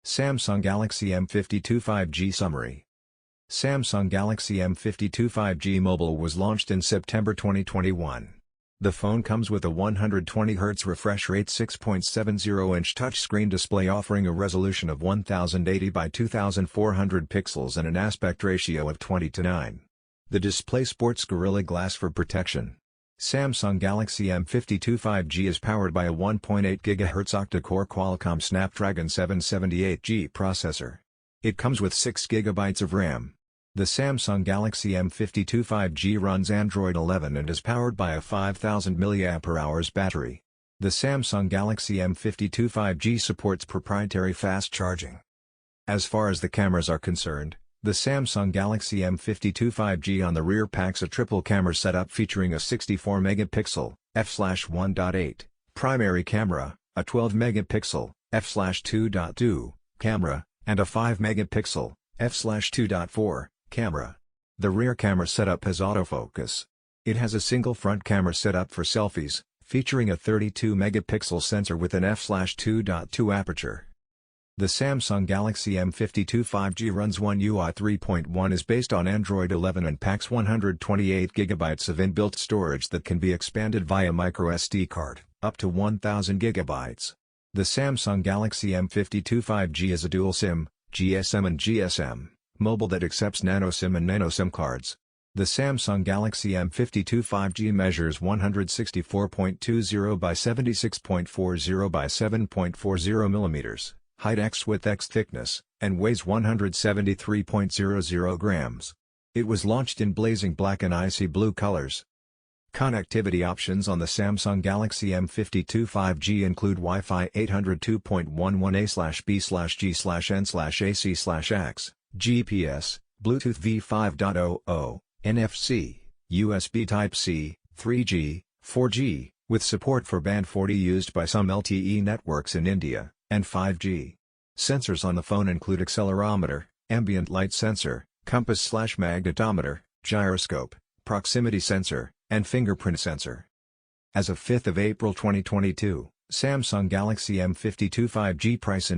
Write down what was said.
Samsung Galaxy M52 5G Summary. Samsung Galaxy M52 5G Mobile was launched in September 2021. The phone comes with a 120Hz refresh rate 6.70-inch touchscreen display offering a resolution of 1080 by 2400 pixels and an aspect ratio of 20:9. The display sports Gorilla Glass for protection. Samsung Galaxy M52 5G is powered by a 1.8 GHz Octa Core Qualcomm Snapdragon 778G processor. It comes with 6 GB of RAM. The Samsung Galaxy M52 5G runs Android 11 and is powered by a 5000 mAh battery. The Samsung Galaxy M52 5G supports proprietary fast charging. As far as the cameras are concerned, the Samsung Galaxy M52 5G on the rear packs a triple camera setup featuring a 64-megapixel, f/1.8, primary camera, a 12-megapixel, f/2.2, camera, and a 5-megapixel, f/2.4, camera. The rear camera setup has autofocus. It has a single front camera setup for selfies, featuring a 32-megapixel sensor with an f/2.2 aperture. The Samsung Galaxy M52 5G runs One UI 3.1 is based on Android 11 and packs 128 GB of inbuilt storage that can be expanded via MicroSD card, up to 1000 GB. The Samsung Galaxy M52 5G is a dual SIM, GSM and GSM, mobile that accepts nano SIM and nano SIM cards. The Samsung Galaxy M52 5G measures 164.20 by 76.40 by 7.40 mm. Height x width x thickness, and weighs 173.00 grams. It was launched in blazing black and icy blue colors. Connectivity options on the Samsung Galaxy M52 5G include Wi-Fi 802.11a/b/g/n/ac/x, GPS, Bluetooth v5.00, NFC, USB Type-C, 3G, 4G, with support for Band 40 used by some LTE networks in India, and 5G. Sensors on the phone include accelerometer, ambient light sensor, compass/magnetometer, gyroscope, proximity sensor, and fingerprint sensor. As of 5 April 2022, Samsung Galaxy M52 5G price